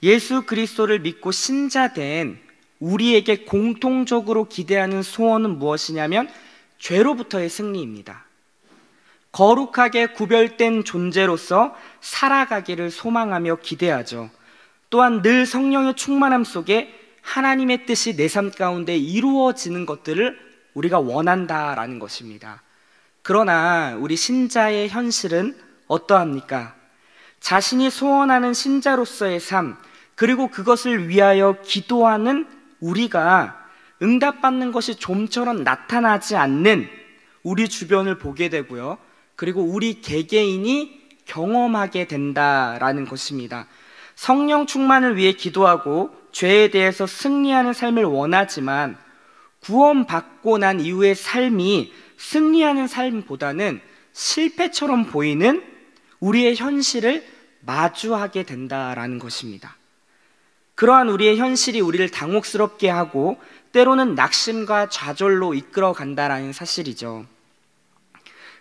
예수 그리스도를 믿고 신자된 우리에게 공통적으로 기대하는 소원은 무엇이냐면 죄로부터의 승리입니다. 거룩하게 구별된 존재로서 살아가기를 소망하며 기대하죠. 또한 늘 성령의 충만함 속에 하나님의 뜻이 내 삶 가운데 이루어지는 것들을 우리가 원한다라는 것입니다. 그러나 우리 신자의 현실은 어떠합니까? 자신이 소원하는 신자로서의 삶, 그리고 그것을 위하여 기도하는 우리가 응답받는 것이 좀처럼 나타나지 않는 우리 주변을 보게 되고요. 그리고 우리 개개인이 경험하게 된다라는 것입니다. 성령 충만을 위해 기도하고 죄에 대해서 승리하는 삶을 원하지만 구원받고 난 이후의 삶이 승리하는 삶보다는 실패처럼 보이는 우리의 현실을 마주하게 된다라는 것입니다. 그러한 우리의 현실이 우리를 당혹스럽게 하고 때로는 낙심과 좌절로 이끌어 간다라는 사실이죠.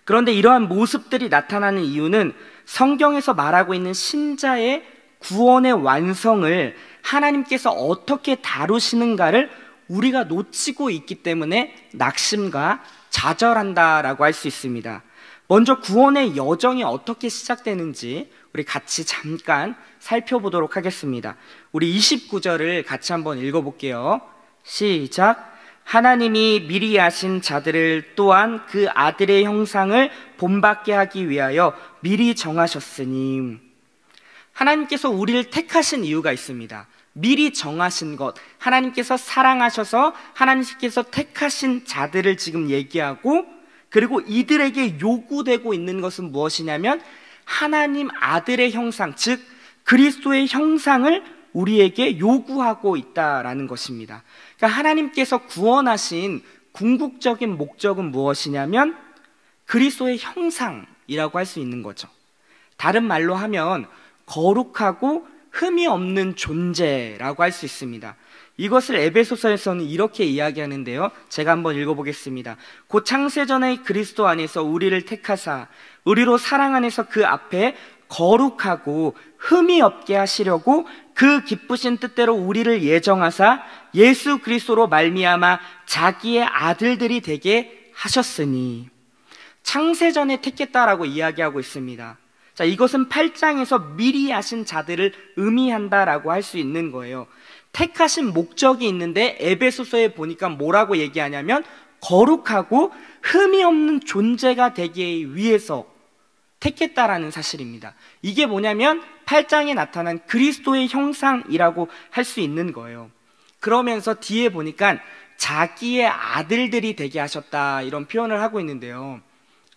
그런데 이러한 모습들이 나타나는 이유는 성경에서 말하고 있는 신자의 구원의 완성을 하나님께서 어떻게 다루시는가를 우리가 놓치고 있기 때문에 낙심과 좌절한다라고 할 수 있습니다. 먼저 구원의 여정이 어떻게 시작되는지 우리 같이 잠깐 살펴보도록 하겠습니다. 우리 29절을 같이 한번 읽어볼게요. 시작. 하나님이 미리 아신 자들을 또한 그 아들의 형상을 본받게 하기 위하여 미리 정하셨으니. 하나님께서 우리를 택하신 이유가 있습니다. 미리 정하신 것, 하나님께서 사랑하셔서 하나님께서 택하신 자들을 지금 얘기하고, 그리고 이들에게 요구되고 있는 것은 무엇이냐면 하나님 아들의 형상, 즉 그리스도의 형상을 우리에게 요구하고 있다라는 것입니다. 그러니까 하나님께서 구원하신 궁극적인 목적은 무엇이냐면 그리스도의 형상이라고 할 수 있는 거죠. 다른 말로 하면 거룩하고 흠이 없는 존재라고 할 수 있습니다. 이것을 에베소서에서는 이렇게 이야기하는데요, 제가 한번 읽어보겠습니다. 곧 창세전의 그리스도 안에서 우리를 택하사 우리로 사랑 안에서 그 앞에 거룩하고 흠이 없게 하시려고 그 기쁘신 뜻대로 우리를 예정하사 예수 그리스도로 말미암아 자기의 아들들이 되게 하셨으니. 창세전에 택했다라고 이야기하고 있습니다. 자, 이것은 8장에서 미리 하신 자들을 의미한다라고 할 수 있는 거예요. 택하신 목적이 있는데 에베소서에 보니까 뭐라고 얘기하냐면 거룩하고 흠이 없는 존재가 되기 위해서 택했다라는 사실입니다. 이게 뭐냐면 8장에 나타난 그리스도의 형상이라고 할 수 있는 거예요. 그러면서 뒤에 보니까 자기의 아들들이 되게 하셨다, 이런 표현을 하고 있는데요,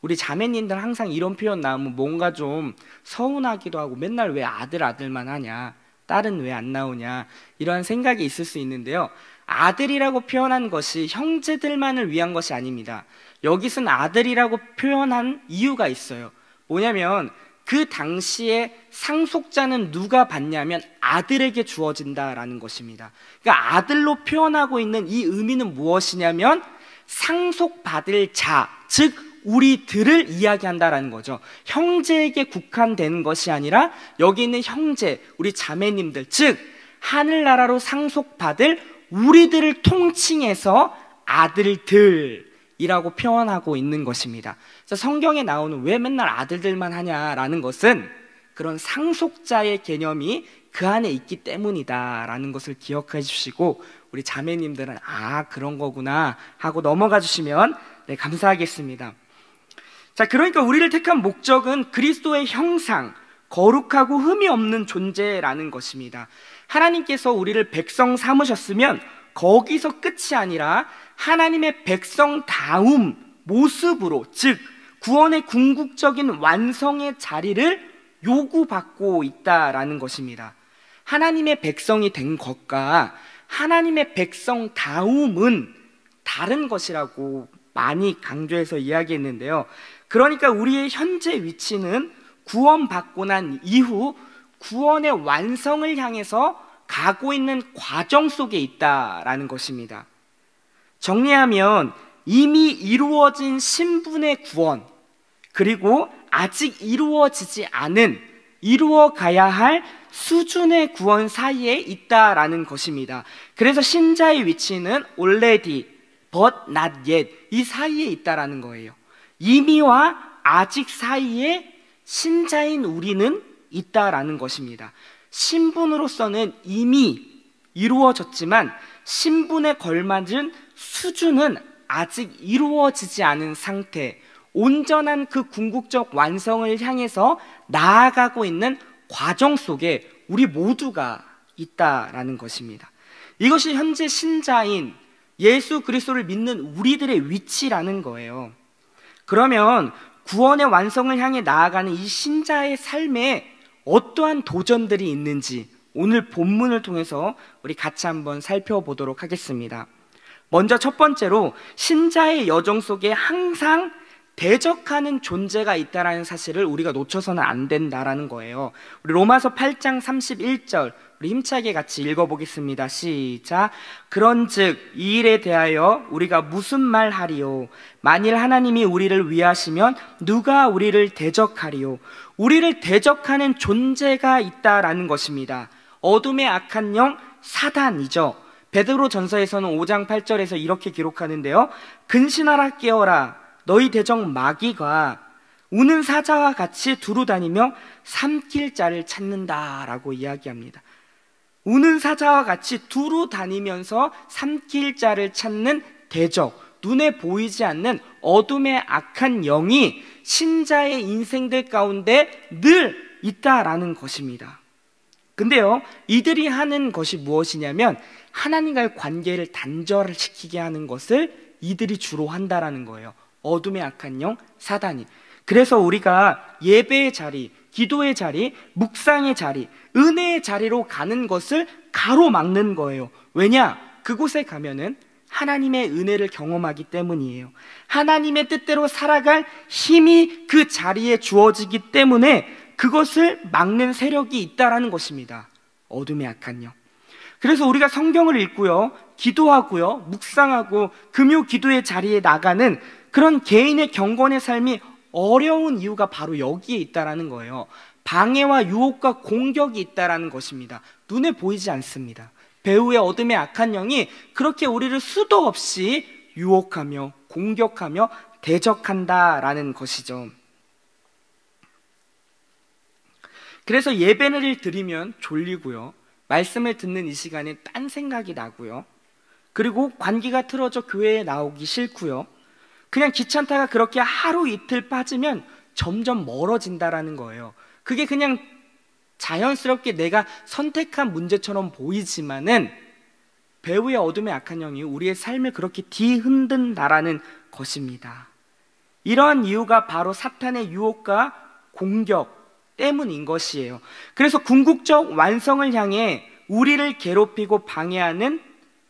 우리 자매님들 항상 이런 표현 나오면 뭔가 좀 서운하기도 하고, 맨날 왜 아들만 하냐, 딸은 왜 안 나오냐, 이런 생각이 있을 수 있는데요, 아들이라고 표현한 것이 형제들만을 위한 것이 아닙니다. 여기서는 아들이라고 표현한 이유가 있어요. 뭐냐면 그 당시에 상속자는 누가 받냐면 아들에게 주어진다라는 것입니다. 그러니까 아들로 표현하고 있는 이 의미는 무엇이냐면 상속받을 자, 즉 우리들을 이야기한다라는 거죠. 형제에게 국한되는 것이 아니라 여기 있는 형제, 우리 자매님들, 즉 하늘나라로 상속받을 우리들을 통칭해서 아들들이라고 표현하고 있는 것입니다. 그래서 성경에 나오는 왜 맨날 아들들만 하냐라는 것은 그런 상속자의 개념이 그 안에 있기 때문이다라는 것을 기억해 주시고, 우리 자매님들은 그런 거구나 하고 넘어가 주시면 감사하겠습니다. 자, 그러니까 우리를 택한 목적은 그리스도의 형상, 거룩하고 흠이 없는 존재라는 것입니다. 하나님께서 우리를 백성 삼으셨으면 거기서 끝이 아니라 하나님의 백성다움 모습으로, 즉 구원의 궁극적인 완성의 자리를 요구받고 있다라는 것입니다. 하나님의 백성이 된 것과 하나님의 백성다움은 다른 것이라고 많이 강조해서 이야기했는데요, 그러니까 우리의 현재 위치는 구원받고 난 이후 구원의 완성을 향해서 가고 있는 과정 속에 있다라는 것입니다. 정리하면 이미 이루어진 신분의 구원, 그리고 아직 이루어지지 않은 이루어 가야 할 수준의 구원 사이에 있다라는 것입니다. 그래서 신자의 위치는 already, but not yet 이 사이에 있다라는 거예요. 이미와 아직 사이에 신자인 우리는 있다라는 것입니다. 신분으로서는 이미 이루어졌지만 신분에 걸맞은 수준은 아직 이루어지지 않은 상태, 온전한 그 궁극적 완성을 향해서 나아가고 있는 과정 속에 우리 모두가 있다라는 것입니다. 이것이 현재 신자인 예수 그리스도를 믿는 우리들의 위치라는 거예요. 그러면 구원의 완성을 향해 나아가는 이 신자의 삶에 어떠한 도전들이 있는지 오늘 본문을 통해서 우리 같이 한번 살펴보도록 하겠습니다. 먼저 첫 번째로 신자의 여정 속에 항상 대적하는 존재가 있다는 사실을 우리가 놓쳐서는 안 된다라는 거예요. 우리 로마서 8장 31절 우리 힘차게 같이 읽어보겠습니다. 시작. 그런즉 이 일에 대하여 우리가 무슨 말 하리요? 만일 하나님이 우리를 위하시면 누가 우리를 대적하리요? 우리를 대적하는 존재가 있다라는 것입니다. 어둠의 악한 영 사단이죠. 베드로 전서에서는 5장 8절에서 이렇게 기록하는데요. 근신하라 깨어라 너희 대적 마귀가 우는 사자와 같이 두루다니며 삼킬 자를 찾는다라고 이야기합니다. 우는 사자와 같이 두루다니면서 삼킬 자를 찾는 대적, 눈에 보이지 않는 어둠의 악한 영이 신자의 인생들 가운데 늘 있다라는 것입니다. 근데요, 이들이 하는 것이 무엇이냐면 하나님과의 관계를 단절시키게 하는 것을 이들이 주로 한다라는 거예요. 어둠의 악한 영, 사단이. 그래서 우리가 예배의 자리, 기도의 자리, 묵상의 자리, 은혜의 자리로 가는 것을 가로막는 거예요. 왜냐? 그곳에 가면은 하나님의 은혜를 경험하기 때문이에요. 하나님의 뜻대로 살아갈 힘이 그 자리에 주어지기 때문에 그것을 막는 세력이 있다라는 것입니다. 어둠의 악한 영. 그래서 우리가 성경을 읽고요, 기도하고요, 묵상하고 금요 기도의 자리에 나가는 그런 개인의 경건의 삶이 어려운 이유가 바로 여기에 있다라는 거예요. 방해와 유혹과 공격이 있다라는 것입니다. 눈에 보이지 않습니다. 배후의 어둠의 악한 영이 그렇게 우리를 수도 없이 유혹하며 공격하며 대적한다라는 것이죠. 그래서 예배를 드리면 졸리고요, 말씀을 듣는 이 시간에 딴 생각이 나고요, 그리고 관기가 틀어져 교회에 나오기 싫고요, 그냥 귀찮다가 그렇게 하루 이틀 빠지면 점점 멀어진다라는 거예요. 그게 그냥 자연스럽게 내가 선택한 문제처럼 보이지만은 배후의 어둠의 악한 영이 우리의 삶을 그렇게 뒤흔든다라는 것입니다. 이러한 이유가 바로 사탄의 유혹과 공격 때문인 것이에요. 그래서 궁극적 완성을 향해 우리를 괴롭히고 방해하는,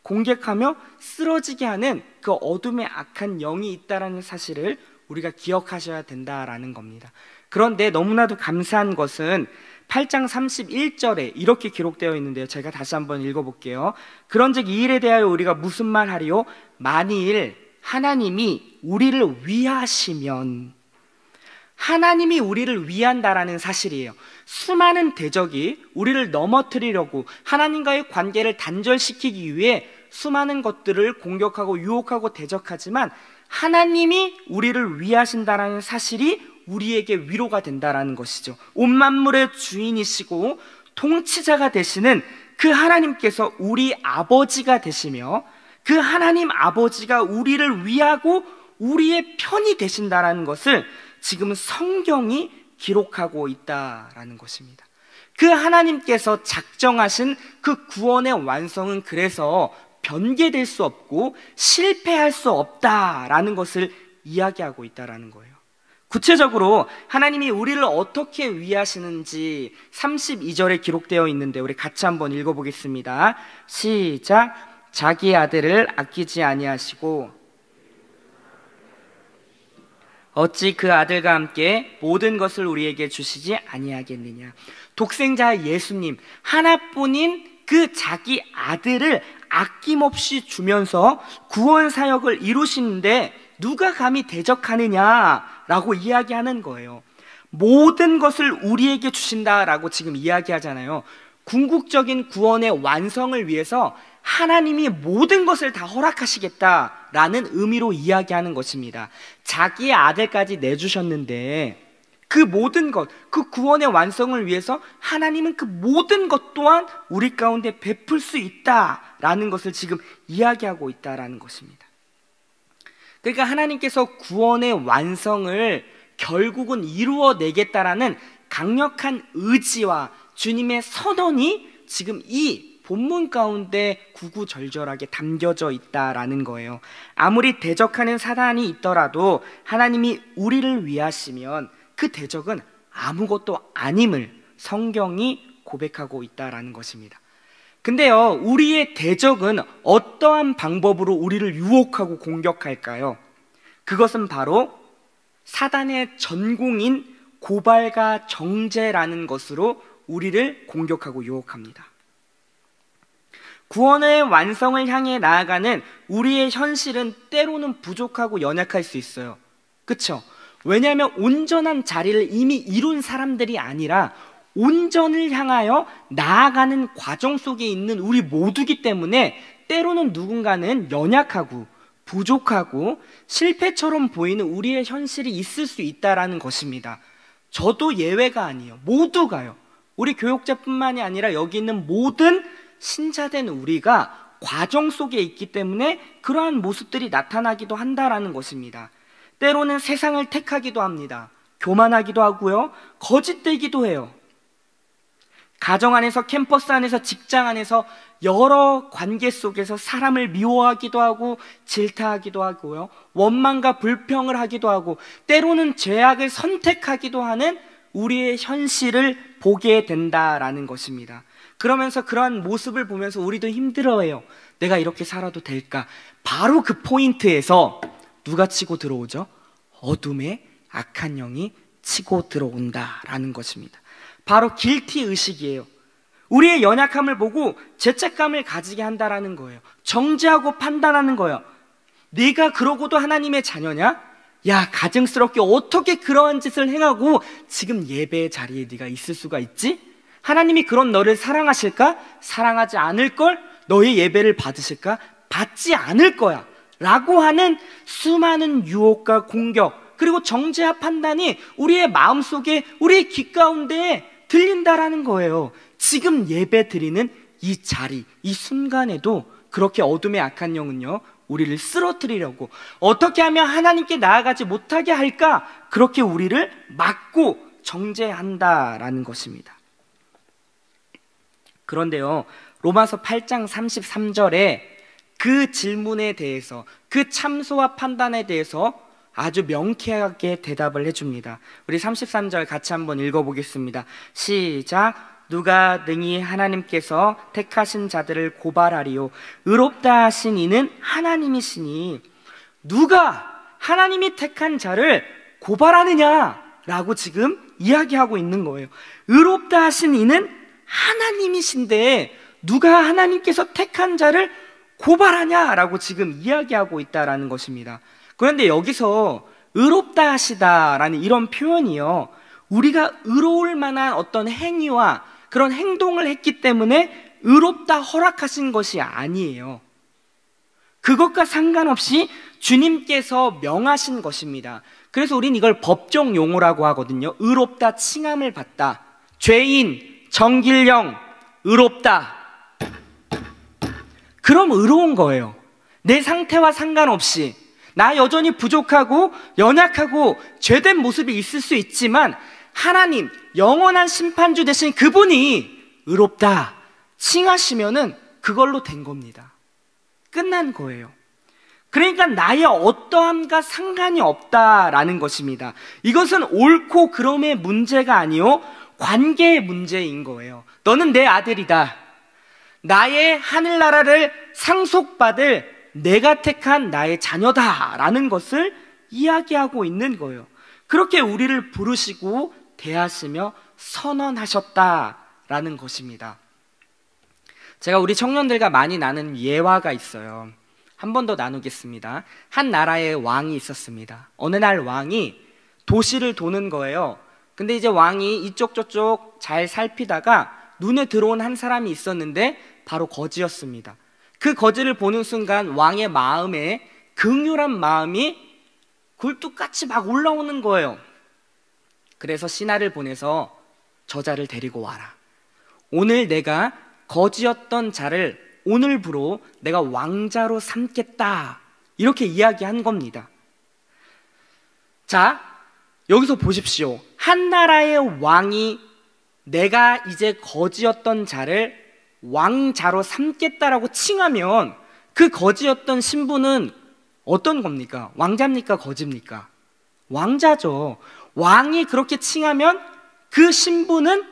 공격하며 쓰러지게 하는 그 어둠의 악한 영이 있다는 사실을 우리가 기억하셔야 된다라는 겁니다. 그런데 너무나도 감사한 것은 8장 31절에 이렇게 기록되어 있는데요, 제가 다시 한번 읽어볼게요. 그런즉 이 일에 대하여 우리가 무슨 말 하리요? 만일 하나님이 우리를 위하시면, 하나님이 우리를 위한다라는 사실이에요. 수많은 대적이 우리를 넘어뜨리려고 하나님과의 관계를 단절시키기 위해 수많은 것들을 공격하고 유혹하고 대적하지만 하나님이 우리를 위하신다라는 사실이 우리에게 위로가 된다라는 것이죠. 온 만물의 주인이시고 통치자가 되시는 그 하나님께서 우리 아버지가 되시며 그 하나님 아버지가 우리를 위하고 우리의 편이 되신다라는 것을 지금 성경이 기록하고 있다라는 것입니다. 그 하나님께서 작정하신 그 구원의 완성은 그래서 변개될 수 없고 실패할 수 없다라는 것을 이야기하고 있다라는 거예요. 구체적으로 하나님이 우리를 어떻게 위하시는지 32절에 기록되어 있는데 우리 같이 한번 읽어보겠습니다. 시작. 자기 아들을 아끼지 아니하시고 어찌 그 아들과 함께 모든 것을 우리에게 주시지 아니하겠느냐. 독생자 예수님, 하나뿐인 그 자기 아들을 아낌없이 주면서 구원 사역을 이루시는데 누가 감히 대적하느냐라고 이야기하는 거예요. 모든 것을 우리에게 주신다라고 지금 이야기하잖아요. 궁극적인 구원의 완성을 위해서 하나님이 모든 것을 다 허락하시겠다라는 의미로 이야기하는 것입니다. 자기의 아들까지 내주셨는데 그 모든 것, 그 구원의 완성을 위해서 하나님은 그 모든 것 또한 우리 가운데 베풀 수 있다라는 것을 지금 이야기하고 있다라는 것입니다. 그러니까 하나님께서 구원의 완성을 결국은 이루어내겠다라는 강력한 의지와 주님의 선언이 지금 이 본문 가운데 구구절절하게 담겨져 있다라는 거예요. 아무리 대적하는 사단이 있더라도 하나님이 우리를 위하시면 그 대적은 아무것도 아님을 성경이 고백하고 있다라는 것입니다. 근데요, 우리의 대적은 어떠한 방법으로 우리를 유혹하고 공격할까요? 그것은 바로 사단의 전공인 고발과 정죄라는 것으로 우리를 공격하고 유혹합니다. 구원의 완성을 향해 나아가는 우리의 현실은 때로는 부족하고 연약할 수 있어요. 그렇죠? 왜냐하면 온전한 자리를 이미 이룬 사람들이 아니라 온전을 향하여 나아가는 과정 속에 있는 우리 모두기 때문에 때로는 누군가는 연약하고 부족하고 실패처럼 보이는 우리의 현실이 있을 수 있다라는 것입니다. 저도 예외가 아니에요. 모두가요. 우리 교육자뿐만이 아니라 여기 있는 모든 신자된 우리가 과정 속에 있기 때문에 그러한 모습들이 나타나기도 한다라는 것입니다. 때로는 세상을 택하기도 합니다. 교만하기도 하고요, 거짓되기도 해요. 가정 안에서, 캠퍼스 안에서, 직장 안에서 여러 관계 속에서 사람을 미워하기도 하고 질타하기도 하고요, 원망과 불평을 하기도 하고 때로는 죄악을 선택하기도 하는 우리의 현실을 보게 된다라는 것입니다. 그러면서 그러한 모습을 보면서 우리도 힘들어해요. 내가 이렇게 살아도 될까? 바로 그 포인트에서 누가 치고 들어오죠? 어둠의 악한 영이 치고 들어온다라는 것입니다. 바로 길티 의식이에요. 우리의 연약함을 보고 죄책감을 가지게 한다라는 거예요. 정죄하고 판단하는 거예요. 네가 그러고도 하나님의 자녀냐? 야, 가증스럽게 어떻게 그러한 짓을 행하고 지금 예배의 자리에 네가 있을 수가 있지? 하나님이 그런 너를 사랑하실까? 사랑하지 않을걸? 너의 예배를 받으실까? 받지 않을 거야 라고 하는 수많은 유혹과 공격, 그리고 정죄와 판단이 우리의 마음속에, 우리의 귀 가운데 들린다라는 거예요. 지금 예배 드리는 이 자리, 이 순간에도 그렇게 어둠의 악한 영은요, 우리를 쓰러뜨리려고 어떻게 하면 하나님께 나아가지 못하게 할까? 그렇게 우리를 막고 정죄한다라는 것입니다. 그런데요, 로마서 8장 33절에 그 질문에 대해서, 그 참소와 판단에 대해서 아주 명쾌하게 대답을 해줍니다. 우리 33절 같이 한번 읽어보겠습니다. 시작. 누가 능히 하나님께서 택하신 자들을 고발하리요? 의롭다 하신 이는 하나님이시니 누가 하나님이 택한 자를 고발하느냐라고 지금 이야기하고 있는 거예요. 의롭다 하신 이는 하나님이신데 누가 하나님께서 택한 자를 고발하냐라고 지금 이야기하고 있다라는 것입니다. 그런데 여기서 의롭다 하시다라는 이런 표현이요, 우리가 의로울 만한 어떤 행위와 그런 행동을 했기 때문에 의롭다 허락하신 것이 아니에요. 그것과 상관없이 주님께서 명하신 것입니다. 그래서 우린 이걸 법정 용어라고 하거든요. 의롭다 칭함을 받다, 죄인, 정길령, 의롭다. 그럼 의로운 거예요. 내 상태와 상관없이 나 여전히 부족하고 연약하고 죄된 모습이 있을 수 있지만 하나님, 영원한 심판주 되신 그분이 의롭다 칭하시면은 그걸로 된 겁니다. 끝난 거예요. 그러니까 나의 어떠함과 상관이 없다라는 것입니다. 이것은 옳고 그름의 문제가 아니요, 관계의 문제인 거예요. 너는 내 아들이다. 나의 하늘나라를 상속받을 내가 택한 나의 자녀다라는 것을 이야기하고 있는 거예요. 그렇게 우리를 부르시고 대하시며 선언하셨다라는 것입니다. 제가 우리 청년들과 많이 나눈 예화가 있어요. 한 번 더 나누겠습니다. 한 나라에 왕이 있었습니다. 어느 날 왕이 도시를 도는 거예요. 근데 이제 왕이 이쪽 저쪽 잘 살피다가 눈에 들어온 한 사람이 있었는데 바로 거지였습니다. 그 거지를 보는 순간 왕의 마음에 긍휼한 마음이 굴뚝같이 막 올라오는 거예요. 그래서 신하를 보내서 저자를 데리고 와라. 오늘 내가 거지였던 자를 오늘부로 내가 왕자로 삼겠다. 이렇게 이야기한 겁니다. 자, 여기서 보십시오. 한 나라의 왕이 내가 이제 거지였던 자를 왕자로 삼겠다라고 칭하면 그 거지였던 신분은 어떤 겁니까? 왕자입니까? 거지입니까? 왕자죠. 왕이 그렇게 칭하면 그 신분은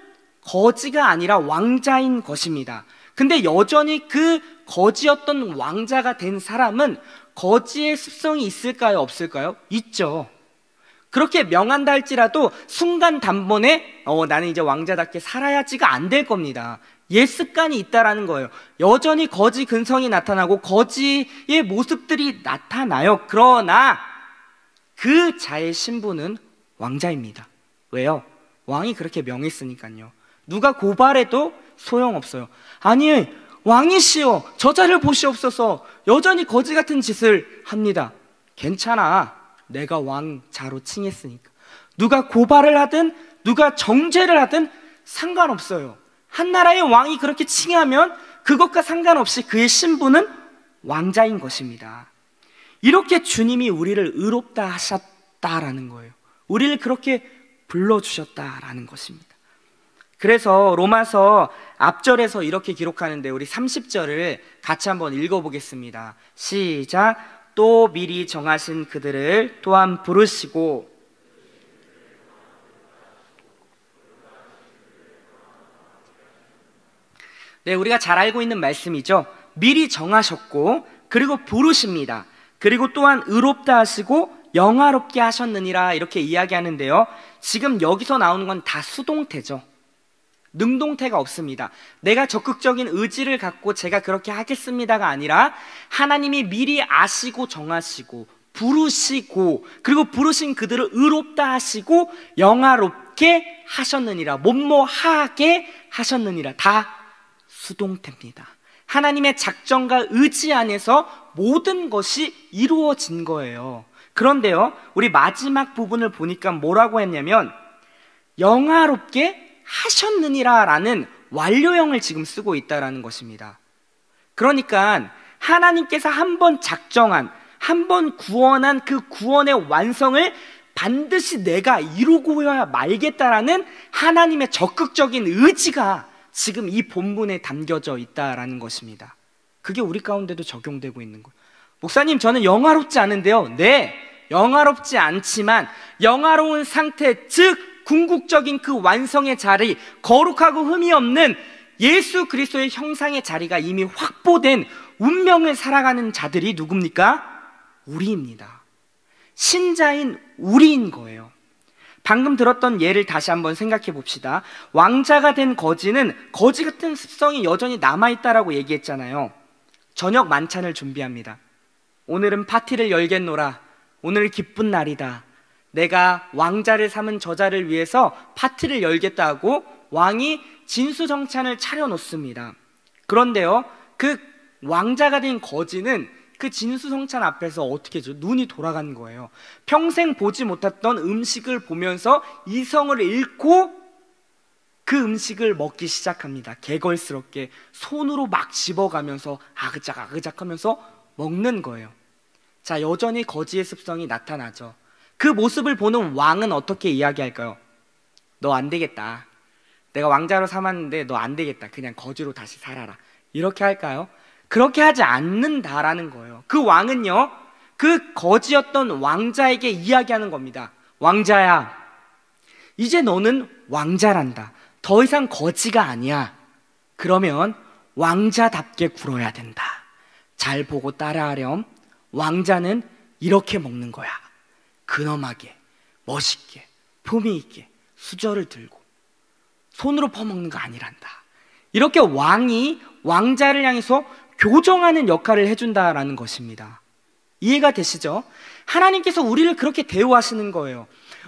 거지가 아니라 왕자인 것입니다. 근데 여전히 그 거지였던 왕자가 된 사람은 거지의 습성이 있을까요? 없을까요? 있죠. 그렇게 명한다 할지라도 순간 단번에 나는 이제 왕자답게 살아야지가 안 될 겁니다. 옛 습관이 있다라는 거예요. 여전히 거지 근성이 나타나고 거지의 모습들이 나타나요. 그러나 그 자의 신분은 왕자입니다. 왜요? 왕이 그렇게 명했으니까요. 누가 고발해도 소용없어요. 아니, 왕이시여, 저자를 보시옵소서. 여전히 거지 같은 짓을 합니다. 괜찮아. 내가 왕자로 칭했으니까. 누가 고발을 하든 누가 정죄를 하든 상관없어요. 한 나라의 왕이 그렇게 칭하면 그것과 상관없이 그의 신분은 왕자인 것입니다. 이렇게 주님이 우리를 의롭다 하셨다라는 거예요. 우리를 그렇게 불러주셨다라는 것입니다. 그래서 로마서 앞절에서 이렇게 기록하는데 우리 30절을 같이 한번 읽어보겠습니다. 시작. 또 미리 정하신 그들을 또한 부르시고 네, 우리가 잘 알고 있는 말씀이죠. 미리 정하셨고 그리고 부르십니다. 그리고 또한 의롭다 하시고 영화롭게 하셨느니라 이렇게 이야기하는데요. 지금 여기서 나오는 건 다 수동태죠. 능동태가 없습니다. 내가 적극적인 의지를 갖고 제가 그렇게 하겠습니다가 아니라 하나님이 미리 아시고 정하시고 부르시고 그리고 부르신 그들을 의롭다 하시고 영화롭게 하셨느니라, 뭐뭐하게 하셨느니라. 다 수동태입니다. 하나님의 작정과 의지 안에서 모든 것이 이루어진 거예요. 그런데요, 우리 마지막 부분을 보니까 뭐라고 했냐면 영화롭게 하셨느니라 라는 완료형을 지금 쓰고 있다라는 것입니다. 그러니까 하나님께서 한 번 작정한, 한 번 구원한 그 구원의 완성을 반드시 내가 이루고야 말겠다라는 하나님의 적극적인 의지가 지금 이 본문에 담겨져 있다라는 것입니다. 그게 우리 가운데도 적용되고 있는 거예요. 목사님, 저는 영화롭지 않은데요. 네, 영화롭지 않지만 영화로운 상태, 즉 궁극적인 그 완성의 자리, 거룩하고 흠이 없는 예수 그리스도의 형상의 자리가 이미 확보된 운명을 살아가는 자들이 누굽니까? 우리입니다. 신자인 우리인 거예요. 방금 들었던 예를 다시 한번 생각해 봅시다. 왕자가 된 거지는 거지 같은 습성이 여전히 남아있다라고 얘기했잖아요. 저녁 만찬을 준비합니다. 오늘은 파티를 열겠노라. 오늘 기쁜 날이다. 내가 왕자를 삼은 저자를 위해서 파티를 열겠다 하고 왕이 진수정찬을 차려놓습니다. 그런데요, 그 왕자가 된 거지는 그 진수성찬 앞에서 어떻게 해죠? 눈이 돌아간 거예요. 평생 보지 못했던 음식을 보면서 이성을 잃고 그 음식을 먹기 시작합니다. 개걸스럽게 손으로 막 집어가면서 아그작 아그작 하면서 먹는 거예요. 자, 여전히 거지의 습성이 나타나죠. 그 모습을 보는 왕은 어떻게 이야기할까요? 너 안 되겠다. 내가 왕자로 삼았는데 너 안 되겠다. 그냥 거지로 다시 살아라. 이렇게 할까요? 그렇게 하지 않는다라는 거예요. 그 왕은요, 그 거지였던 왕자에게 이야기하는 겁니다. 왕자야, 이제 너는 왕자란다. 더 이상 거지가 아니야. 그러면 왕자답게 굴어야 된다. 잘 보고 따라하렴. 왕자는 이렇게 먹는 거야. 근엄하게, 멋있게, 품위 있게 수저를 들고 손으로 퍼먹는 거 아니란다. 이렇게 왕이 왕자를 향해서 교정하는 역할을 해준다라는 것입니다. 이해가 되시죠? 하나님께서 우리를 그렇게 대우하시는 거예요.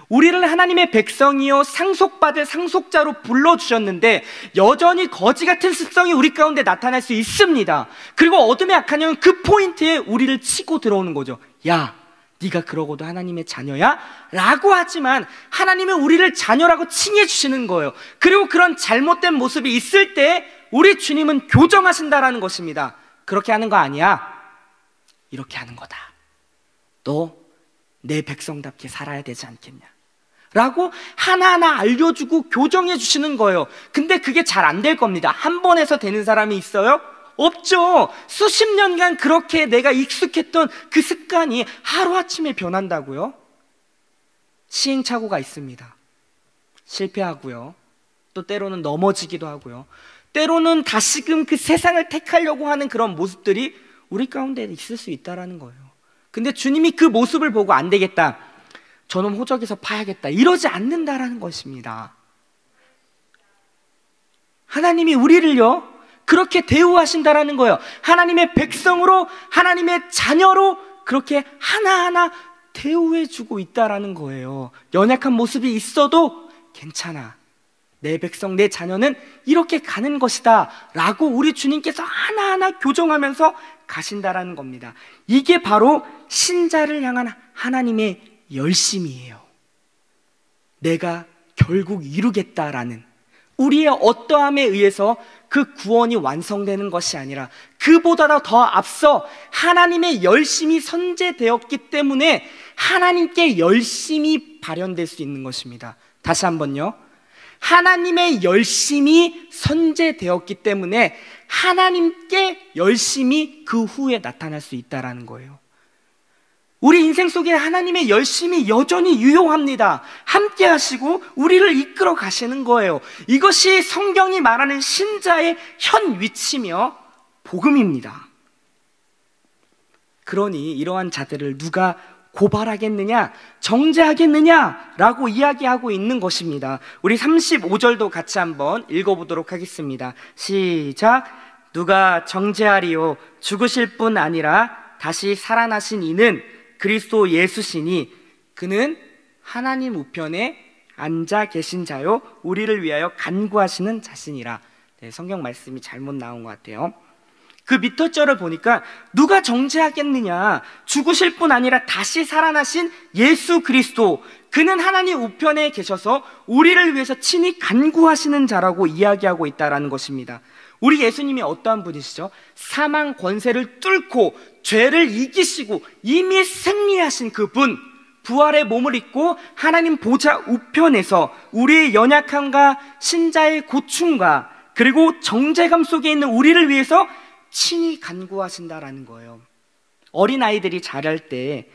우리를 하나님의 백성이요 상속받을 상속자로 불러주셨는데 여전히 거지 같은 습성이 우리 가운데 나타날 수 있습니다. 그리고 어둠의 악한 영은 그 포인트에 우리를 치고 들어오는 거죠. 야, 네가 그러고도 하나님의 자녀야? 라고 하지만 하나님은 우리를 자녀라고 칭해 주시는 거예요. 그리고 그런 잘못된 모습이 있을 때 우리 주님은 교정하신다라는 것입니다. 그렇게 하는 거 아니야, 이렇게 하는 거다. 너 내 백성답게 살아야 되지 않겠냐 라고 하나하나 알려주고 교정해 주시는 거예요. 근데 그게 잘 안 될 겁니다. 한 번 해서 되는 사람이 있어요? 없죠. 수십 년간 그렇게 내가 익숙했던 그 습관이 하루아침에 변한다고요? 시행착오가 있습니다. 실패하고요, 또 때로는 넘어지기도 하고요, 때로는 다시금 그 세상을 택하려고 하는 그런 모습들이 우리 가운데 있을 수 있다는 거예요. 근데 주님이 그 모습을 보고 안 되겠다, 저놈 호적에서 파야겠다, 이러지 않는다라는 것입니다. 하나님이 우리를요 그렇게 대우하신다라는 거예요. 하나님의 백성으로, 하나님의 자녀로 그렇게 하나하나 대우해주고 있다라는 거예요. 연약한 모습이 있어도 괜찮아, 내 백성, 내 자녀는 이렇게 가는 것이다 라고 우리 주님께서 하나하나 교정하면서 가신다라는 겁니다. 이게 바로 신자를 향한 하나님의 열심이에요. 내가 결국 이루겠다라는, 우리의 어떠함에 의해서 그 구원이 완성되는 것이 아니라 그보다 더 앞서 하나님의 열심이 선재되었기 때문에 하나님께 열심이 발현될 수 있는 것입니다. 다시 한번요, 하나님의 열심이 선재되었기 때문에 하나님께 열심이 그 후에 나타날 수 있다는 거예요. 우리 인생 속에 하나님의 열심이 여전히 유효합니다. 함께 하시고 우리를 이끌어 가시는 거예요. 이것이 성경이 말하는 신자의 현 위치며 복음입니다. 그러니 이러한 자들을 누가 고발하겠느냐, 정죄하겠느냐라고 이야기하고 있는 것입니다. 우리 35절도 같이 한번 읽어보도록 하겠습니다. 시작. 누가 정죄하리요? 죽으실 뿐 아니라 다시 살아나신 이는 그리스도 예수시니 그는 하나님 우편에 앉아 계신 자요 우리를 위하여 간구하시는 자신이라. 네, 성경 말씀이 잘못 나온 것 같아요. 그 밑에 절을 보니까 누가 정죄하겠느냐, 죽으실 뿐 아니라 다시 살아나신 예수 그리스도, 그는 하나님 우편에 계셔서 우리를 위해서 친히 간구하시는 자라고 이야기하고 있다는 것입니다. 우리 예수님이 어떠한 분이시죠? 사망 권세를 뚫고 죄를 이기시고 이미 승리하신 그분, 부활의 몸을 입고 하나님 보좌 우편에서 우리의 연약함과 신자의 고충과 그리고 정죄감 속에 있는 우리를 위해서 친히 간구하신다라는 거예요. 어린아이들이 자랄 때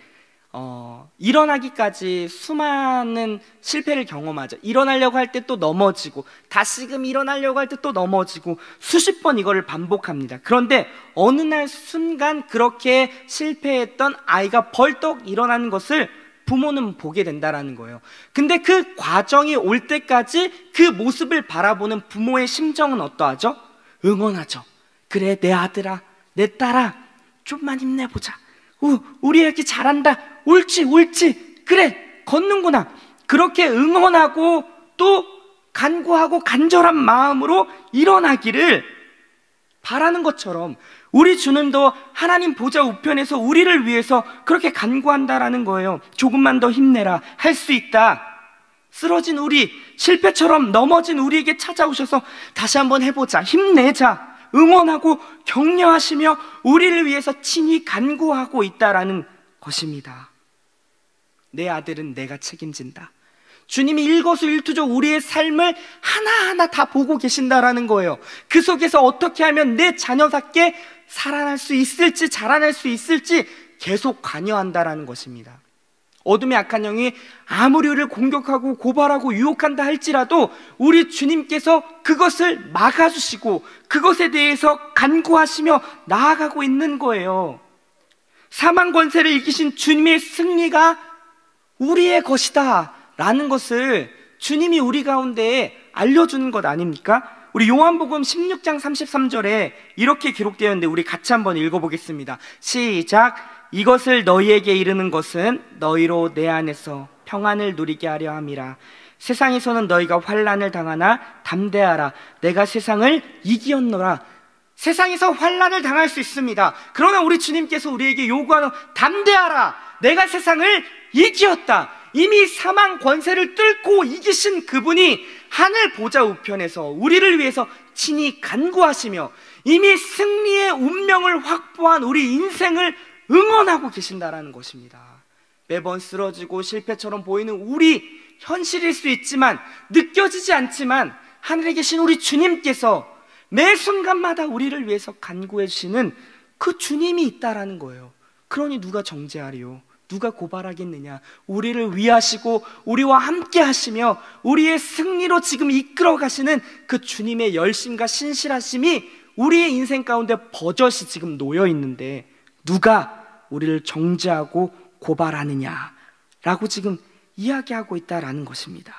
일어나기까지 수많은 실패를 경험하죠. 일어나려고 할 때 또 넘어지고, 다시금 일어나려고 할 때 또 넘어지고, 수십 번 이거를 반복합니다. 그런데 어느 날 순간 그렇게 실패했던 아이가 벌떡 일어나는 것을 부모는 보게 된다라는 거예요. 근데 그 과정이 올 때까지 그 모습을 바라보는 부모의 심정은 어떠하죠? 응원하죠. 그래, 내 아들아, 내 딸아, 좀만 힘내보자. 우리 애기 잘한다. 옳지, 그래, 걷는구나. 그렇게 응원하고 또 간구하고 간절한 마음으로 일어나기를 바라는 것처럼 우리 주님도 하나님 보좌 우편에서 우리를 위해서 그렇게 간구한다라는 거예요. 조금만 더 힘내라. 할 수 있다. 쓰러진 우리, 실패처럼 넘어진 우리에게 찾아오셔서 다시 한번 해보자. 힘내자. 응원하고 격려하시며 우리를 위해서 친히 간구하고 있다라는 것입니다. 내 아들은 내가 책임진다. 주님이 일거수일투족 우리의 삶을 하나하나 다 보고 계신다라는 거예요. 그 속에서 어떻게 하면 내 자녀답게 살아날 수 있을지, 자라날 수 있을지 계속 관여한다라는 것입니다. 어둠의 악한 영이 아무리 우리를 공격하고 고발하고 유혹한다 할지라도 우리 주님께서 그것을 막아주시고 그것에 대해서 간구하시며 나아가고 있는 거예요. 사망 권세를 이기신 주님의 승리가 우리의 것이다 라는 것을 주님이 우리 가운데 알려주는 것 아닙니까? 우리 요한복음 16장 33절에 이렇게 기록되어 있는데 우리 같이 한번 읽어보겠습니다. 시작. 이것을 너희에게 이르는 것은 너희로 내 안에서 평안을 누리게 하려 함이라. 세상에서는 너희가 환난을 당하나 담대하라. 내가 세상을 이기었노라. 세상에서 환난을 당할 수 있습니다. 그러나 우리 주님께서 우리에게 요구하는 담대하라. 내가 세상을 이기었다. 이미 사망 권세를 뚫고 이기신 그분이 하늘 보좌 우편에서 우리를 위해서 친히 간구하시며 이미 승리의 운명을 확보한 우리 인생을 응원하고 계신다라는 것입니다. 매번 쓰러지고 실패처럼 보이는 우리 현실일 수 있지만, 느껴지지 않지만 하늘에 계신 우리 주님께서 매 순간마다 우리를 위해서 간구해 주시는 그 주님이 있다라는 거예요. 그러니 누가 정죄하리요? 누가 고발하겠느냐? 우리를 위하시고 우리와 함께 하시며 우리의 승리로 지금 이끌어 가시는 그 주님의 열심과 신실하심이 우리의 인생 가운데 버젓이 지금 놓여 있는데 누가 우리를 정죄하고 고발하느냐라고 지금 이야기하고 있다라는 것입니다.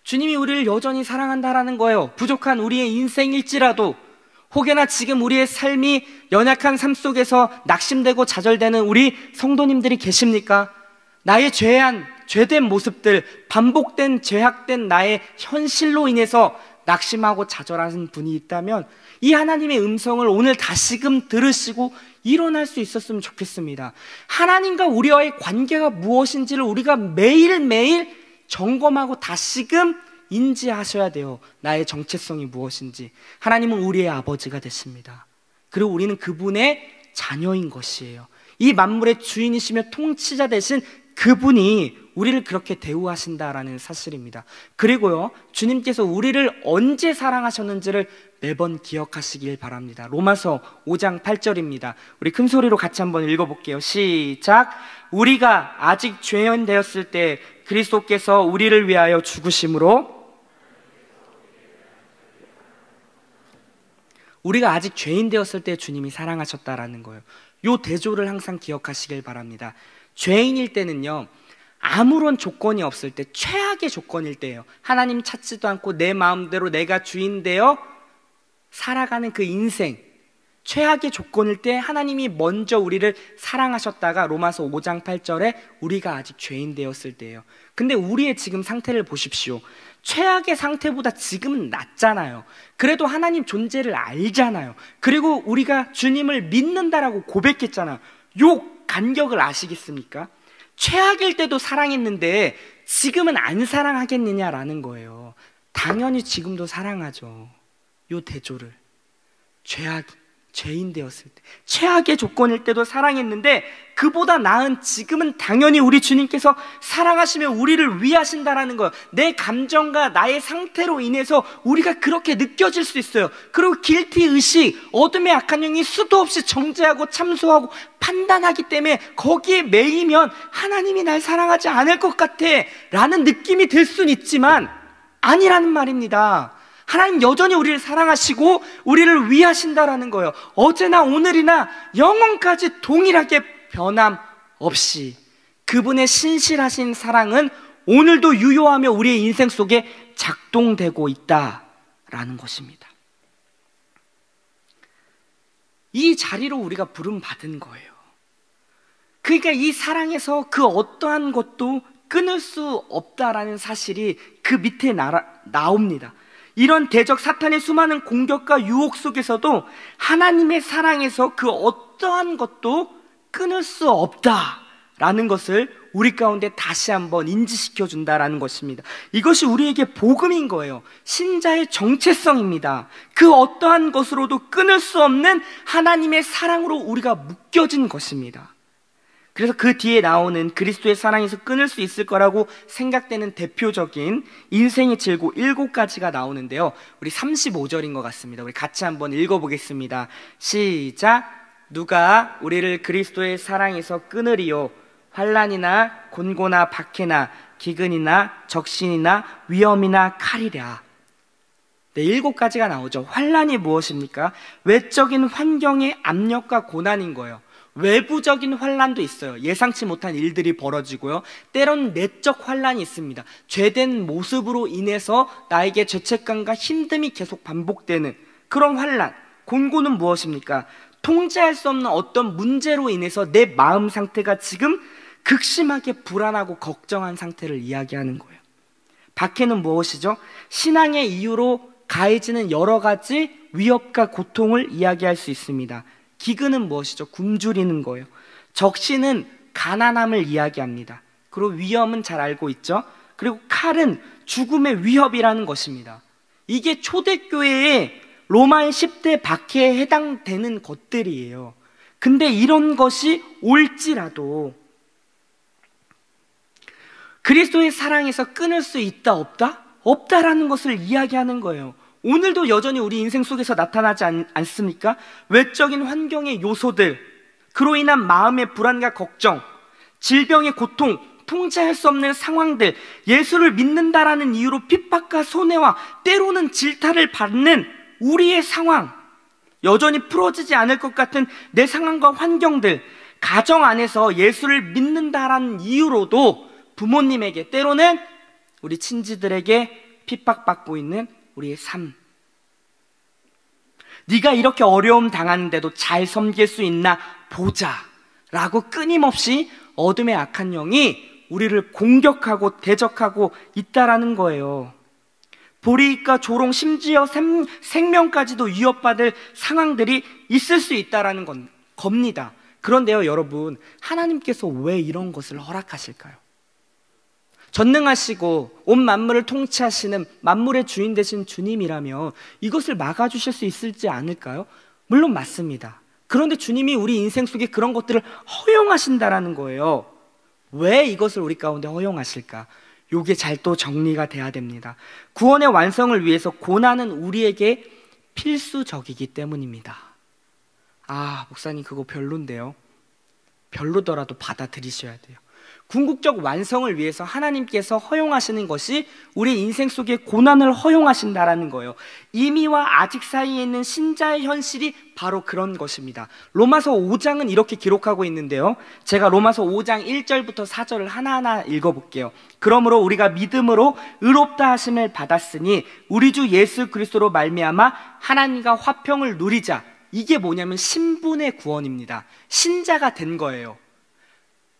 주님이 우리를 여전히 사랑한다라는 거예요. 부족한 우리의 인생일지라도, 혹여나 지금 우리의 삶이 연약한 삶 속에서 낙심되고 좌절되는 우리 성도님들이 계십니까? 나의 죄된 모습들, 반복된 죄악된 나의 현실로 인해서 낙심하고 좌절하는 분이 있다면 이 하나님의 음성을 오늘 다시금 들으시고 일어날 수 있었으면 좋겠습니다. 하나님과 우리와의 관계가 무엇인지를 우리가 매일매일 점검하고 다시금 인지하셔야 돼요. 나의 정체성이 무엇인지. 하나님은 우리의 아버지가 되십니다. 그리고 우리는 그분의 자녀인 것이에요. 이 만물의 주인이시며 통치자 되신 그분이 우리를 그렇게 대우하신다라는 사실입니다. 그리고요, 주님께서 우리를 언제 사랑하셨는지를 매번 기억하시길 바랍니다. 로마서 5장 8절입니다. 우리 큰 소리로 같이 한번 읽어볼게요. 시작. 우리가 아직 죄인 되었을 때 그리스도께서 우리를 위하여 죽으심으로, 우리가 아직 죄인 되었을 때 주님이 사랑하셨다라는 거예요. 이 대조를 항상 기억하시길 바랍니다. 죄인일 때는요, 아무런 조건이 없을 때, 최악의 조건일 때예요. 하나님 찾지도 않고 내 마음대로 내가 주인 되어 살아가는 그 인생, 최악의 조건일 때 하나님이 먼저 우리를 사랑하셨다가 로마서 5장 8절에 우리가 아직 죄인 되었을 때예요. 근데 우리의 지금 상태를 보십시오. 최악의 상태보다 지금은 낫잖아요. 그래도 하나님 존재를 알잖아요. 그리고 우리가 주님을 믿는다라고 고백했잖아요. 요 간격을 아시겠습니까? 최악일 때도 사랑했는데 지금은 안 사랑하겠느냐라는 거예요. 당연히 지금도 사랑하죠. 요 대조를. 죄인 되었을 때, 최악의 조건일 때도 사랑했는데 그보다 나은 지금은 당연히 우리 주님께서 사랑하시며 우리를 위하신다라는 거예요. 내 감정과 나의 상태로 인해서 우리가 그렇게 느껴질 수 있어요. 그리고 길티 의식, 어둠의 악한 영이 수도 없이 정죄하고 참소하고 판단하기 때문에 거기에 매이면 하나님이 날 사랑하지 않을 것 같아 라는 느낌이 들 수는 있지만 아니라는 말입니다. 하나님 여전히 우리를 사랑하시고 우리를 위하신다라는 거예요. 어제나 오늘이나 영원까지 동일하게 변함없이 그분의 신실하신 사랑은 오늘도 유효하며 우리의 인생 속에 작동되고 있다라는 것입니다. 이 자리로 우리가 부름받은 거예요. 그러니까 이 사랑에서 그 어떠한 것도 끊을 수 없다라는 사실이 그 밑에 나옵니다. 이런 대적 사탄의 수많은 공격과 유혹 속에서도 하나님의 사랑에서 그 어떠한 것도 끊을 수 없다라는 것을 우리 가운데 다시 한번 인지시켜 준다라는 것입니다. 이것이 우리에게 복음인 거예요. 신자의 정체성입니다. 그 어떠한 것으로도 끊을 수 없는 하나님의 사랑으로 우리가 묶여진 것입니다. 그래서 그 뒤에 나오는 그리스도의 사랑에서 끊을 수 있을 거라고 생각되는 대표적인 인생의 질고 7가지가 나오는데요. 우리 35절인 것 같습니다. 우리 같이 한번 읽어보겠습니다. 시작. 누가 우리를 그리스도의 사랑에서 끊으리요? 환난이나 곤고나 박해나 기근이나 적신이나 위험이나 칼이랴. 네, 7가지가 나오죠. 환난이 무엇입니까? 외적인 환경의 압력과 고난인 거예요. 외부적인 환난도 있어요. 예상치 못한 일들이 벌어지고요. 때론 내적 환난이 있습니다. 죄된 모습으로 인해서 나에게 죄책감과 힘듦이 계속 반복되는 그런 환난. 곤고는 무엇입니까? 통제할 수 없는 어떤 문제로 인해서 내 마음 상태가 지금 극심하게 불안하고 걱정한 상태를 이야기하는 거예요. 박해는 무엇이죠? 신앙의 이유로 가해지는 여러 가지 위협과 고통을 이야기할 수 있습니다. 기근은 무엇이죠? 굶주리는 거예요. 적신은 가난함을 이야기합니다. 그리고 위험은 잘 알고 있죠? 그리고 칼은 죽음의 위협이라는 것입니다. 이게 초대교회의 로마의 10대 박해에 해당되는 것들이에요. 근데 이런 것이 올지라도 그리스도의 사랑에서 끊을 수 있다 없다? 없다라는 것을 이야기하는 거예요. 오늘도 여전히 우리 인생 속에서 나타나지 않습니까? 외적인 환경의 요소들, 그로 인한 마음의 불안과 걱정, 질병의 고통, 통제할 수 없는 상황들, 예수를 믿는다라는 이유로 핍박과 손해와 때로는 질타를 받는 우리의 상황, 여전히 풀어지지 않을 것 같은 내 상황과 환경들, 가정 안에서 예수를 믿는다라는 이유로도 부모님에게, 때로는 우리 친지들에게 핍박받고 있는 우리의 삶. 네가 이렇게 어려움 당하는데도 잘 섬길 수 있나 보자 라고 끊임없이 어둠의 악한 영이 우리를 공격하고 대적하고 있다라는 거예요. 불이익과 조롱, 심지어 생명까지도 위협받을 상황들이 있을 수 있다라는 겁니다. 그런데요, 여러분, 하나님께서 왜 이런 것을 허락하실까요? 전능하시고 온 만물을 통치하시는 만물의 주인 되신 주님이라면 이것을 막아주실 수 있을지 않을까요? 물론 맞습니다. 그런데 주님이 우리 인생 속에 그런 것들을 허용하신다라는 거예요. 왜 이것을 우리 가운데 허용하실까? 이게 잘 또 정리가 돼야 됩니다. 구원의 완성을 위해서 고난은 우리에게 필수적이기 때문입니다. 아, 목사님 그거 별론데요. 별로더라도 받아들이셔야 돼요. 궁극적 완성을 위해서 하나님께서 허용하시는 것이 우리 인생 속에 고난을 허용하신다라는 거예요. 이미와 아직 사이에 있는 신자의 현실이 바로 그런 것입니다. 로마서 5장은 이렇게 기록하고 있는데요, 제가 로마서 5장 1절부터 4절을 하나하나 읽어볼게요. 그러므로 우리가 믿음으로 의롭다 하심을 받았으니 우리 주 예수 그리스도로 말미암아 하나님과 화평을 누리자. 이게 뭐냐면 신분의 구원입니다. 신자가 된 거예요.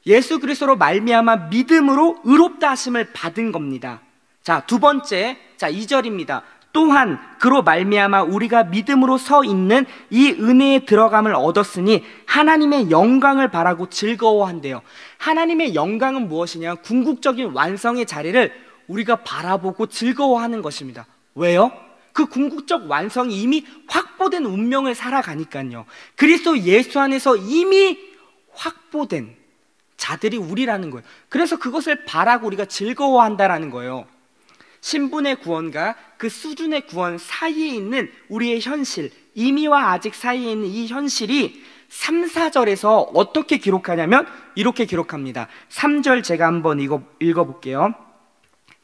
예수 그리스도로 말미암아 믿음으로 의롭다 하심을 받은 겁니다. 자, 두 번째, 자 2절입니다. 또한 그로 말미암아 우리가 믿음으로 서 있는 이 은혜에 들어감을 얻었으니 하나님의 영광을 바라고 즐거워한대요. 하나님의 영광은 무엇이냐? 궁극적인 완성의 자리를 우리가 바라보고 즐거워하는 것입니다. 왜요? 그 궁극적 완성이 이미 확보된 운명을 살아가니까요. 그리스도 예수 안에서 이미 확보된 자들이 우리라는 거예요. 그래서 그것을 바라고 우리가 즐거워한다라는 거예요. 신분의 구원과 그 수준의 구원 사이에 있는 우리의 현실, 이미와 아직 사이에 있는 이 현실이 3, 4절에서 어떻게 기록하냐면 이렇게 기록합니다. 3절 제가 한번 읽어볼게요.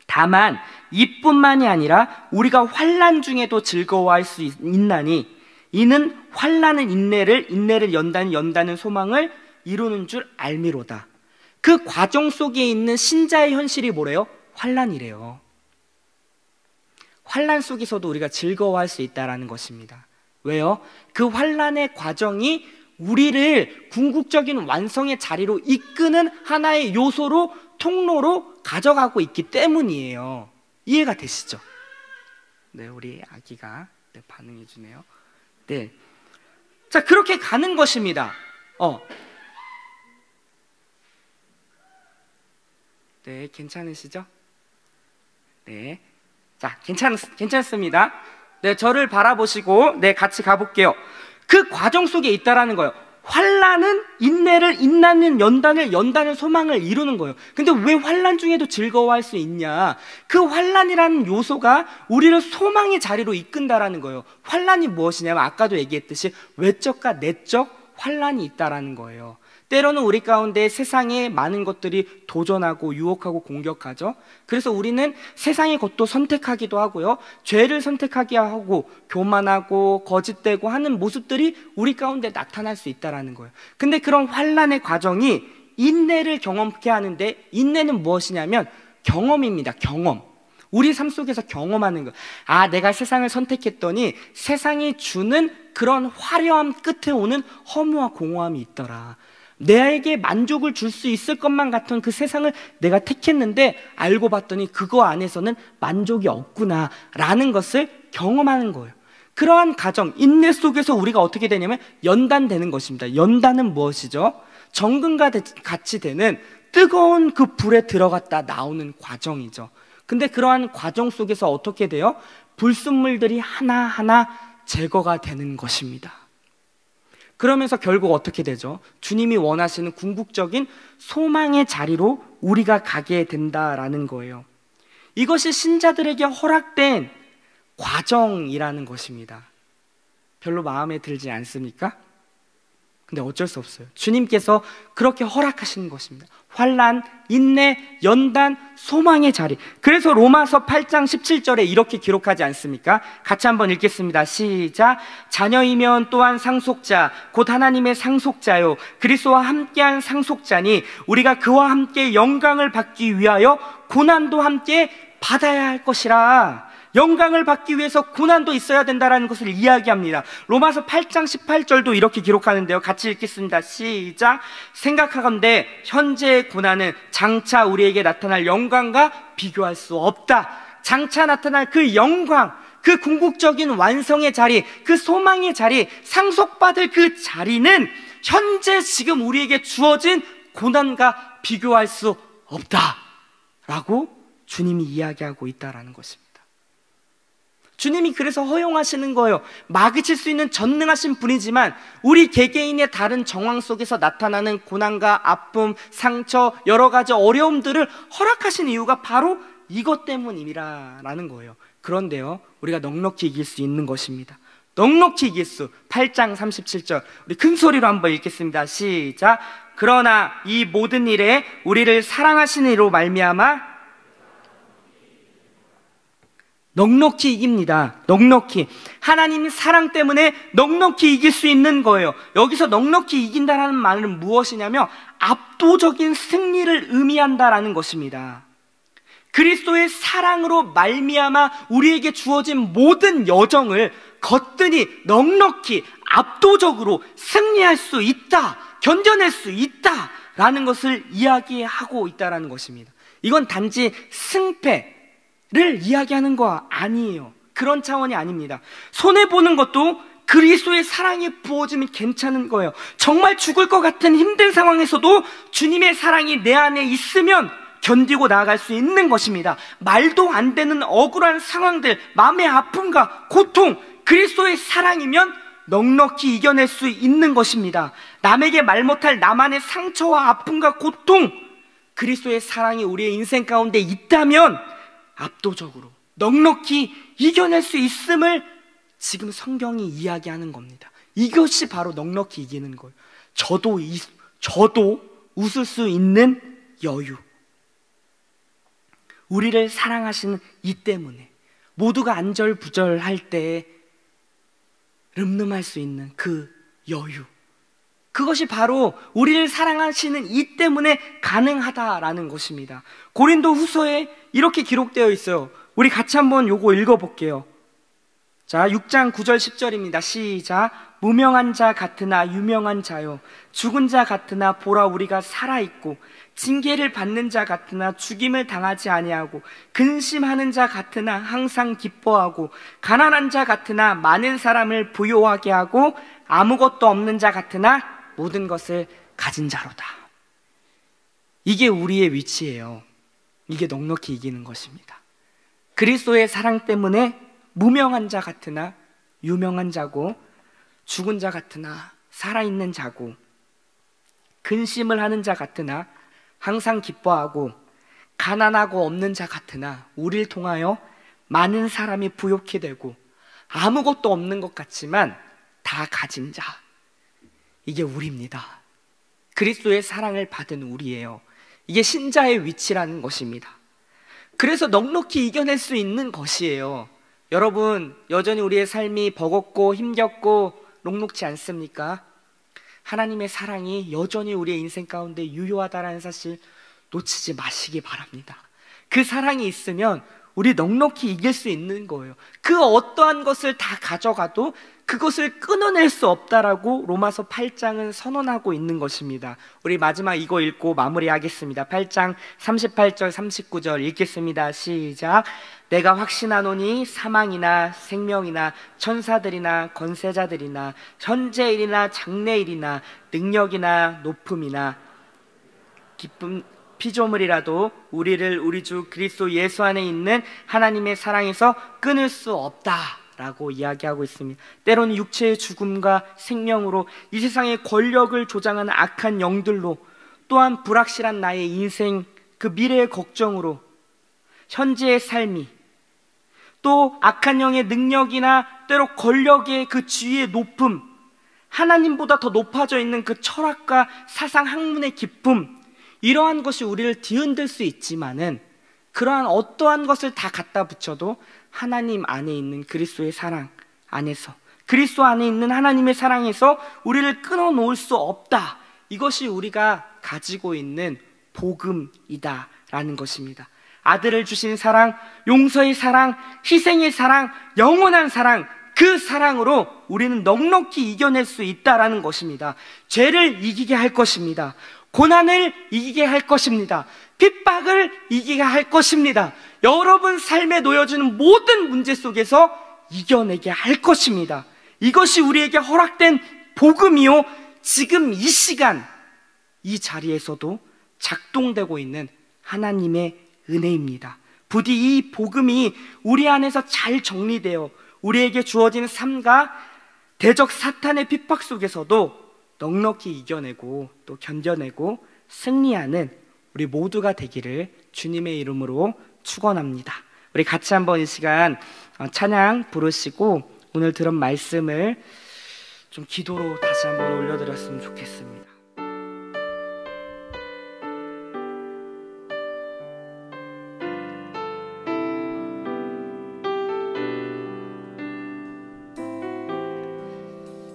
다만 이뿐만이 아니라 우리가 환난 중에도 즐거워할 수 있나니 이는 환난은 인내를 연다는 소망을 이루는 줄 알미로다. 그 과정 속에 있는 신자의 현실이 뭐래요? 환난이래요. 환난 속에서도 우리가 즐거워할 수 있다는 것입니다. 왜요? 그 환난의 과정이 우리를 궁극적인 완성의 자리로 이끄는 하나의 요소로, 통로로 가져가고 있기 때문이에요. 이해가 되시죠? 네, 우리 아기가 반응해 주네요. 네, 자, 그렇게 가는 것입니다. 네, 괜찮으시죠? 네, 자, 괜찮습니다. 네, 저를 바라보시고 네, 같이 가볼게요. 그 과정 속에 있다라는 거예요. 환난은 인내를 연다는 소망을 이루는 거예요. 근데 왜 환난 중에도 즐거워할 수 있냐? 그 환난이라는 요소가 우리를 소망의 자리로 이끈다라는 거예요. 환난이 무엇이냐면 아까도 얘기했듯이 외적과 내적 환난이 있다라는 거예요. 때로는 우리 가운데 세상에 많은 것들이 도전하고 유혹하고 공격하죠. 그래서 우리는 세상의 것도 선택하기도 하고요, 죄를 선택하기도 하고 교만하고 거짓되고 하는 모습들이 우리 가운데 나타날 수 있다는 거예요. 근데 그런 환난의 과정이 인내를 경험케 하는데, 인내는 무엇이냐면 경험입니다. 경험. 우리 삶 속에서 경험하는 거. 아, 내가 세상을 선택했더니 세상이 주는 그런 화려함 끝에 오는 허무와 공허함이 있더라. 내게 만족을 줄 수 있을 것만 같은 그 세상을 내가 택했는데 알고 봤더니 그거 안에서는 만족이 없구나 라는 것을 경험하는 거예요. 그러한 가정, 인내 속에서 우리가 어떻게 되냐면 연단되는 것입니다. 연단은 무엇이죠? 정금과 같이 되는 뜨거운 그 불에 들어갔다 나오는 과정이죠. 근데 그러한 과정 속에서 어떻게 돼요? 불순물들이 하나하나 제거가 되는 것입니다. 그러면서 결국 어떻게 되죠? 주님이 원하시는 궁극적인 소망의 자리로 우리가 가게 된다라는 거예요. 이것이 신자들에게 허락된 과정이라는 것입니다. 별로 마음에 들지 않습니까? 근데 어쩔 수 없어요. 주님께서 그렇게 허락하시는 것입니다. 환난, 인내, 연단, 소망의 자리. 그래서 로마서 8장 17절에 이렇게 기록하지 않습니까? 같이 한번 읽겠습니다. 시작. 자녀이면 또한 상속자, 곧 하나님의 상속자요 그리스도와 함께한 상속자니 우리가 그와 함께 영광을 받기 위하여 고난도 함께 받아야 할 것이라. 영광을 받기 위해서 고난도 있어야 된다는 것을 이야기합니다. 로마서 8장 18절도 이렇게 기록하는데요. 같이 읽겠습니다. 시작. 생각하건대 현재의 고난은 장차 우리에게 나타날 영광과 비교할 수 없다. 장차 나타날 그 영광, 그 궁극적인 완성의 자리, 그 소망의 자리, 상속받을 그 자리는 현재 지금 우리에게 주어진 고난과 비교할 수 없다 라고 주님이 이야기하고 있다는 것입니다. 주님이 그래서 허용하시는 거예요. 막으실 수 있는 전능하신 분이지만 우리 개개인의 다른 정황 속에서 나타나는 고난과 아픔, 상처, 여러 가지 어려움들을 허락하신 이유가 바로 이것 때문이라는 거예요. 그런데요, 우리가 넉넉히 이길 수 있는 것입니다. 넉넉히 이길 수. 8장 37절 우리 큰 소리로 한번 읽겠습니다. 시작. 그러나 이 모든 일에 우리를 사랑하시는 이로 말미암아 넉넉히 이깁니다. 넉넉히. 하나님 사랑 때문에 넉넉히 이길 수 있는 거예요. 여기서 넉넉히 이긴다라는 말은 무엇이냐면 압도적인 승리를 의미한다라는 것입니다. 그리스도의 사랑으로 말미암아 우리에게 주어진 모든 여정을 거뜬히 넉넉히 압도적으로 승리할 수 있다, 견뎌낼 수 있다라는 것을 이야기하고 있다라는 것입니다. 이건 단지 승패 를 이야기하는 거 아니에요. 그런 차원이 아닙니다. 손해보는 것도 그리스도의 사랑이 부어지면 괜찮은 거예요. 정말 죽을 것 같은 힘든 상황에서도 주님의 사랑이 내 안에 있으면 견디고 나아갈 수 있는 것입니다. 말도 안 되는 억울한 상황들, 마음의 아픔과 고통, 그리스도의 사랑이면 넉넉히 이겨낼 수 있는 것입니다. 남에게 말 못할 나만의 상처와 아픔과 고통, 그리스도의 사랑이 우리의 인생 가운데 있다면 압도적으로 넉넉히 이겨낼 수 있음을 지금 성경이 이야기하는 겁니다. 이것이 바로 넉넉히 이기는 거예요. 저도 웃을 수 있는 여유. 우리를 사랑하시는 이 때문에 모두가 안절부절할 때 름름할 수 있는 그 여유. 그것이 바로 우리를 사랑하시는 이 때문에 가능하다라는 것입니다. 고린도 후서에 이렇게 기록되어 있어요. 우리 같이 한번 요거 읽어볼게요. 자, 6장 9절 10절입니다. 시작. 무명한 자 같으나 유명한 자요 죽은 자 같으나 보라 우리가 살아있고 징계를 받는 자 같으나 죽임을 당하지 아니하고 근심하는 자 같으나 항상 기뻐하고 가난한 자 같으나 많은 사람을 부요하게 하고 아무것도 없는 자 같으나 모든 것을 가진 자로다. 이게 우리의 위치예요. 이게 넉넉히 이기는 것입니다. 그리스도의 사랑 때문에 무명한 자 같으나 유명한 자고 죽은 자 같으나 살아있는 자고 근심을 하는 자 같으나 항상 기뻐하고 가난하고 없는 자 같으나 우리를 통하여 많은 사람이 부욕해 되고 아무것도 없는 것 같지만 다 가진 자. 이게 우리입니다. 그리스도의 사랑을 받은 우리예요. 이게 신자의 위치라는 것입니다. 그래서 넉넉히 이겨낼 수 있는 것이에요. 여러분, 여전히 우리의 삶이 버겁고 힘겹고 녹록지 않습니까? 하나님의 사랑이 여전히 우리의 인생 가운데 유효하다는 사실 놓치지 마시기 바랍니다. 그 사랑이 있으면 우리 넉넉히 이길 수 있는 거예요. 그 어떠한 것을 다 가져가도 그것을 끊어낼 수 없다라고 로마서 8장은 선언하고 있는 것입니다. 우리 마지막 이거 읽고 마무리하겠습니다. 8장 38절 39절 읽겠습니다. 시작. 내가 확신하노니 사망이나 생명이나 천사들이나 권세자들이나 현재일이나 장래일이나 능력이나 높음이나 기쁨 피조물이라도 우리를 우리 주 그리스도 예수 안에 있는 하나님의 사랑에서 끊을 수 없다라고 이야기하고 있습니다. 때로는 육체의 죽음과 생명으로, 이 세상의 권력을 조장하는 악한 영들로, 또한 불확실한 나의 인생, 그 미래의 걱정으로, 현재의 삶이, 또 악한 영의 능력이나 때로 권력의 그 지위의 높음, 하나님보다 더 높아져 있는 그 철학과 사상 학문의 깊음, 이러한 것이 우리를 뒤흔들 수 있지만은 그러한 어떠한 것을 다 갖다 붙여도 하나님 안에 있는 그리스도의 사랑 안에서, 그리스도 안에 있는 하나님의 사랑에서 우리를 끊어놓을 수 없다. 이것이 우리가 가지고 있는 복음이다라는 것입니다. 아들을 주신 사랑, 용서의 사랑, 희생의 사랑, 영원한 사랑, 그 사랑으로 우리는 넉넉히 이겨낼 수 있다라는 것입니다. 죄를 이기게 할 것입니다. 고난을 이기게 할 것입니다. 핍박을 이기게 할 것입니다. 여러분 삶에 놓여지는 모든 문제 속에서 이겨내게 할 것입니다. 이것이 우리에게 허락된 복음이요, 지금 이 시간 이 자리에서도 작동되고 있는 하나님의 은혜입니다. 부디 이 복음이 우리 안에서 잘 정리되어 우리에게 주어진 삶과 대적 사탄의 핍박 속에서도 넉넉히 이겨내고 또 견뎌내고 승리하는 우리 모두가 되기를 주님의 이름으로 축원합니다. 우리 같이 한번 이 시간 찬양 부르시고 오늘 들은 말씀을 좀 기도로 다시 한번 올려드렸으면 좋겠습니다.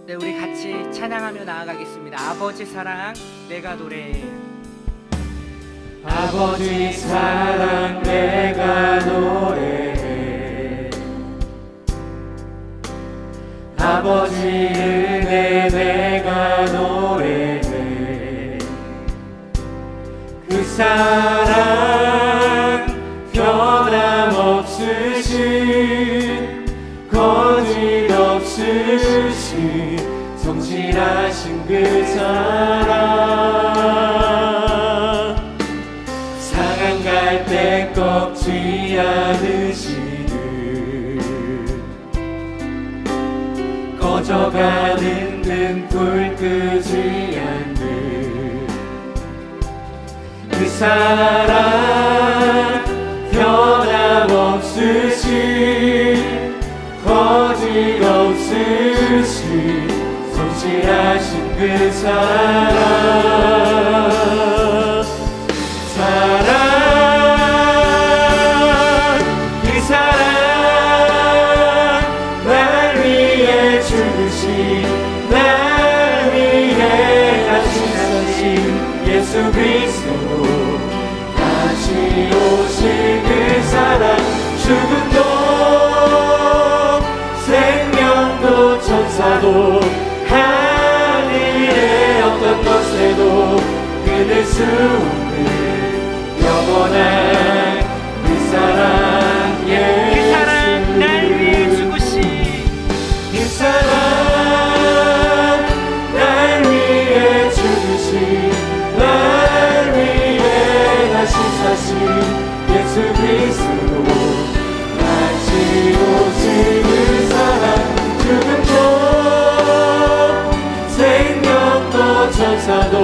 네, 우리 같이 찬양하며 나아가겠습니다. 아버지 사랑 내가 노래해. 아버지 사랑 내가 노래해. 아버지 은혜 내가 노래해. 그 사랑 변함없으신, 거짓없으신 성실하신 그 사랑, 상한 갈대 꺾지 않으시는, 꺼져가는 등불 끄지 않는 그 사랑, 변함없으신, 거짓없으신 성실하신 그 사랑, 사랑, 그 사랑, 날 위해 죽으신, 날 위해 가시는 예수 그리스도, 다시 오실 그 사랑, 죽음도 생명도 천사도 하늘의 어떤 것에도 끊을 수 없는 영원한 그 사랑, 예수, 그 사랑 날 위해 죽으신, 그 사랑 날 위해 죽으신, 날 위해 다시 사신 예수 그리스도, 다시 오신 그 사랑, 죽음도 생명도 천사도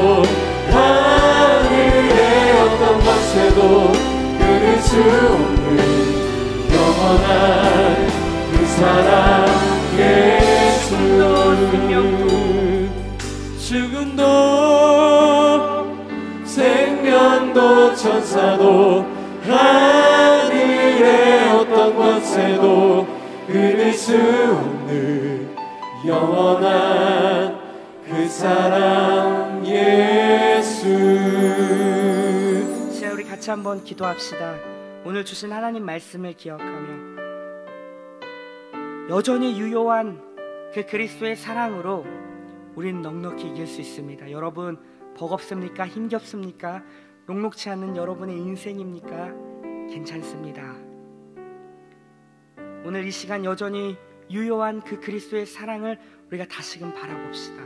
하늘의 어떤 것에도 끊을 수 없는 영원한 그 사랑, 예수. 죽음도 생명도 천사도 하늘의 어떤 것에도 끊을 수 없는 영원한 그 사랑, 예수. 자, 우리 같이 한번 기도합시다. 오늘 주신 하나님 말씀을 기억하며 여전히 유효한 그 그리스도의 사랑으로 우리는 넉넉히 이길 수 있습니다. 여러분, 버겁습니까? 힘겹습니까? 녹록치 않은 여러분의 인생입니까? 괜찮습니다. 오늘 이 시간 여전히 유효한 그 그리스도의 사랑을 우리가 다시금 바라봅시다.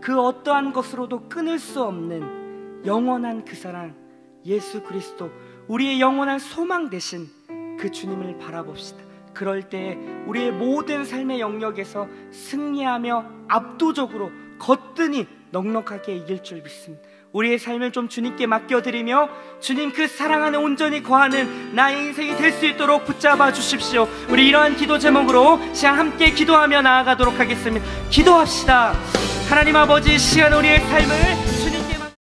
그 어떠한 것으로도 끊을 수 없는 영원한 그 사랑, 예수 그리스도, 우리의 영원한 소망 되신 그 주님을 바라봅시다. 그럴 때 우리의 모든 삶의 영역에서 승리하며 압도적으로 거뜬히 넉넉하게 이길 줄 믿습니다. 우리의 삶을 좀 주님께 맡겨드리며 주님 그 사랑 안에 온전히 거하는 나의 인생이 될 수 있도록 붙잡아 주십시오. 우리 이러한 기도 제목으로 시간 함께 기도하며 나아가도록 하겠습니다. 기도합시다. 하나님 아버지, 시간 우리의 삶을